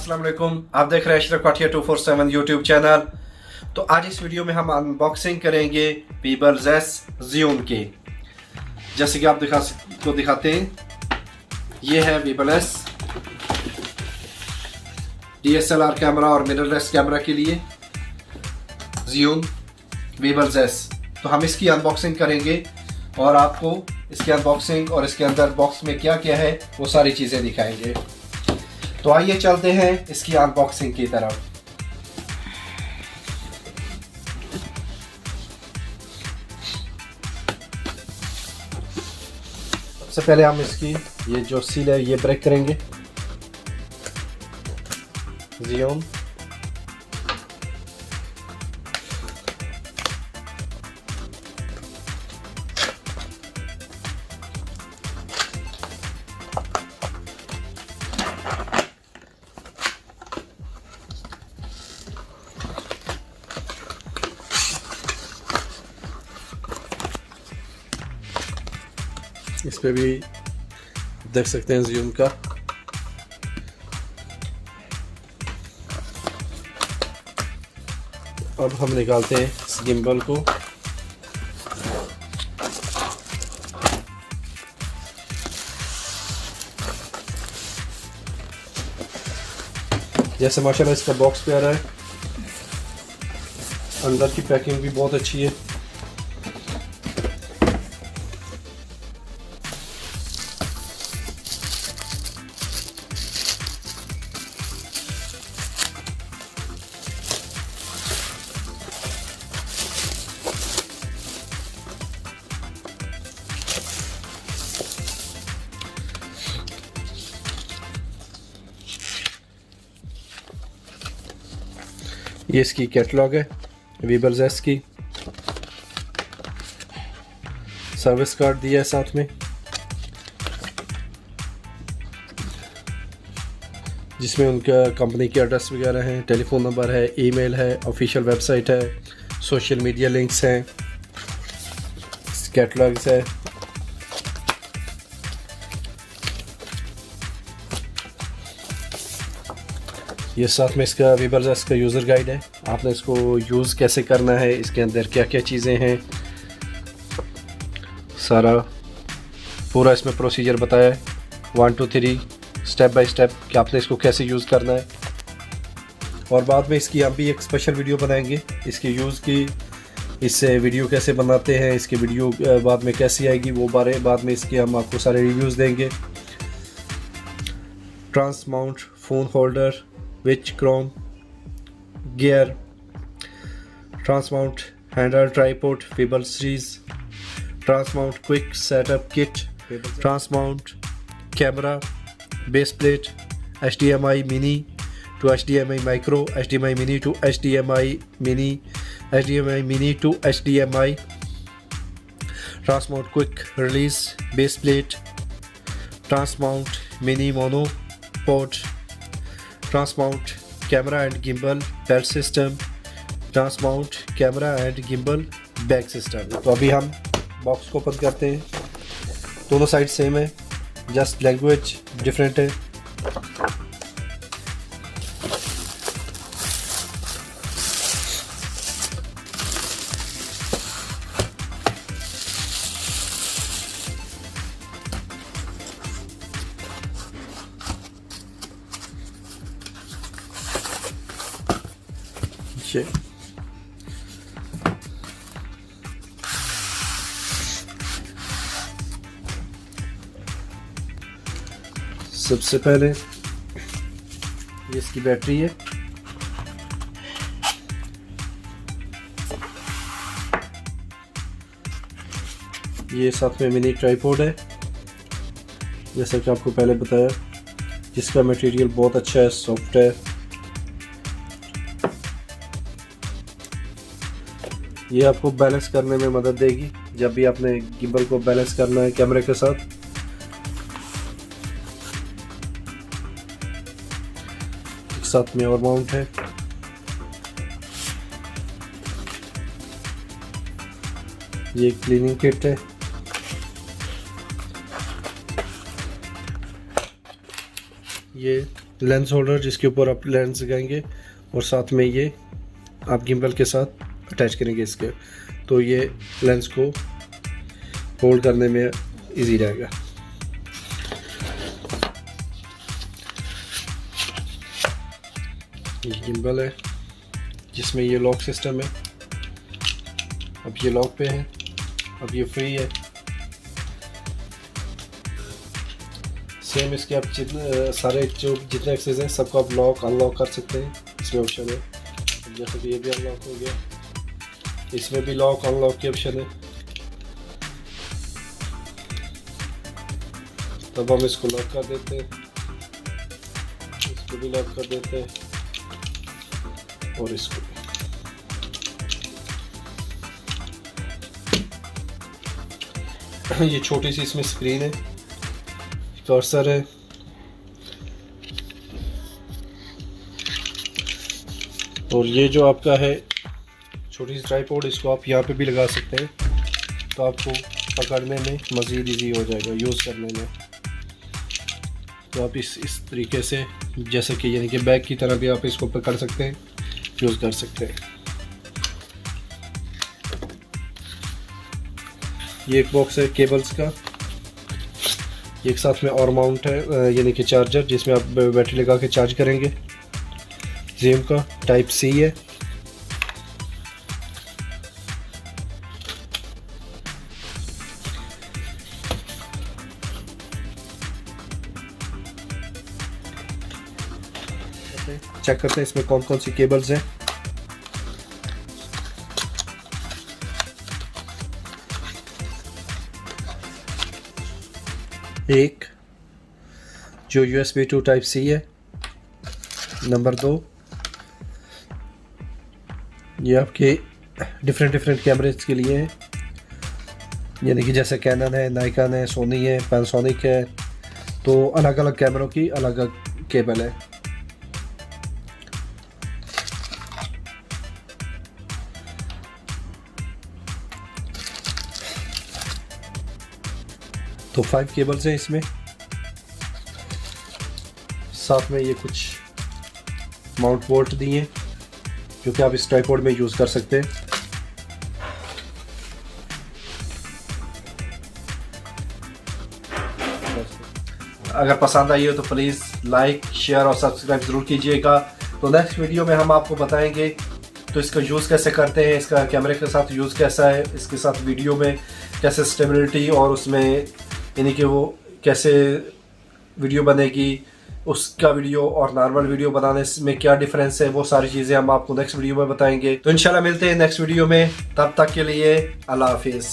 अस्सलाम वालेकुम। आप देख रहे हैं अशरफ 247 यूट्यूब चैनल। तो आज इस वीडियो में हम अनबॉक्सिंग करेंगे वीबल S Zhiyun के। जैसे कि आप दिखाते हैं, ये है वीबल S DSLR कैमरा और मिररलेस कैमरा के लिए Zhiyun Weebill S। तो हम इसकी अनबॉक्सिंग करेंगे और आपको इसकी अनबॉक्सिंग और इसके अंदर बॉक्स में क्या क्या है वो सारी चीज़ें दिखाएंगे। तो आइए चलते हैं इसकी अनबॉक्सिंग की तरफ। सबसे पहले हम इसकी ये जो सील है ये ब्रेक करेंगे। Zhiyun इस पे भी देख सकते हैं Zhiyun का। अब हम निकालते हैं इस गिम्बल को। जैसे माशाल्लाह इसका बॉक्स पे आ रहा है, अंदर की पैकिंग भी बहुत अच्छी है। ये इसकी कैटलॉग है वीबल S की। सर्विस कार्ड दिया है साथ में, जिसमें उनका कंपनी के एड्रेस वगैरह हैं, टेलीफोन नंबर है, ईमेल है, ऑफिशियल वेबसाइट है, सोशल मीडिया लिंक्स हैं, कैटलॉग्स है। ये साथ में इसका वीबल S का यूज़र गाइड है। आपने इसको यूज़ कैसे करना है, इसके अंदर क्या क्या चीज़ें हैं, सारा पूरा इसमें प्रोसीजर बताया है। 1 2 3 स्टेप बाय स्टेप कि आपने इसको कैसे यूज़ करना है। और बाद में इसकी हम भी एक स्पेशल वीडियो बनाएंगे इसके यूज़ की, इससे वीडियो कैसे बनाते हैं, इसकी वीडियो बाद में कैसी आएगी वो बाद में इसके हम आपको सारे रिव्यूज़ देंगे। Trans mount phone holder which chrome gear, transmount handle tripod Weebill series, transmount quick setup kit, transmount camera base plate, HDMI mini to HDMI micro, HDMI mini to HDMI mini, HDMI mini to HDMI, transmount quick release base plate, transmount mini mono port, transmount camera and gimbal belt system, transmount camera and gimbal back system. तो अभी हम box को open करते हैं। दोनों side same है, just language different है। सबसे पहले ये इसकी बैटरी है। ये साथ में मिनी ट्राइपॉड है, जैसा कि आपको पहले बताया, जिसका मटेरियल बहुत अच्छा है, सॉफ्ट है। ये आपको बैलेंस करने में मदद देगी जब भी आपने गिम्बल को बैलेंस करना है कैमरे के साथ। साथ में और माउंट है। ये क्लीनिंग किट है। ये लेंस होल्डर जिसके ऊपर आप लेंस लगाएंगे और साथ में ये आप गिम्बल के साथ अटैच करेंगे इसके, तो ये लेंस को होल्ड करने में इजी रहेगा। ये गिम्बल है जिसमें ये लॉक सिस्टम है। अब ये लॉक पे है, अब ये फ्री है। सेम इसके आप सारे जितने एक्सेस हैं सबको आप लॉक अनलॉक कर सकते हैं, इसमें ऑप्शन है। जैसे कि ये भी अनलॉक हो गया, इसमें भी लॉक अनलॉक की ऑप्शन है। तब हम इसको लॉक कर देते हैं, इसको भी लॉक कर देते हैं और इसको भी। ये छोटी सी इसमें स्क्रीन है, कर्सर है, और ये जो आपका है छोटी सी ट्राइपॉड, इसको आप यहाँ पे भी लगा सकते हैं, तो आपको पकड़ने में मज़ीद इजी हो जाएगा यूज़ करने में। तो आप इस तरीके से जैसे कि यानी कि बैग की तरह भी आप इसको पकड़ सकते हैं, यूज़ कर सकते हैं। ये एक बॉक्स है केबल्स का, एक साथ में और माउंट है यानी कि चार्जर जिसमें आप बैटरी लगा के चार्ज करेंगे। ज़ियन का टाइप सी है। चेक करते हैं इसमें कौन कौन सी केबल्स हैं। एक जो USB 2 टाइप सी है, नंबर 2 ये आपके डिफरेंट कैमरेज के लिए है, यानी कि जैसे कैनन है, नाइकन है, सोनी है, पैनासोनिक है, तो अलग अलग कैमरों की अलग अलग केबल है। तो 5 केबल्स हैं इसमें, साथ में ये कुछ माउंट बोल्ट दिए हैं जो कि आप इस ट्राइपॉड में यूज़ कर सकते हैं। अगर पसंद आई हो तो प्लीज़ लाइक, शेयर और सब्सक्राइब ज़रूर कीजिएगा। तो नेक्स्ट वीडियो में हम आपको बताएंगे तो इसका यूज़ कैसे करते हैं, इसका कैमरे के साथ यूज़ कैसा है, इसके साथ वीडियो में कैसे स्टेबिलिटी और उसमें यानी कि वो कैसे वीडियो बनेगी, उसका वीडियो और नॉर्मल वीडियो बनाने में क्या डिफरेंस है, वो सारी चीज़ें हम आपको नेक्स्ट वीडियो में बताएंगे। तो इंशाल्लाह मिलते हैं नेक्स्ट वीडियो में, तब तक के लिए अल्लाह हाफिज़।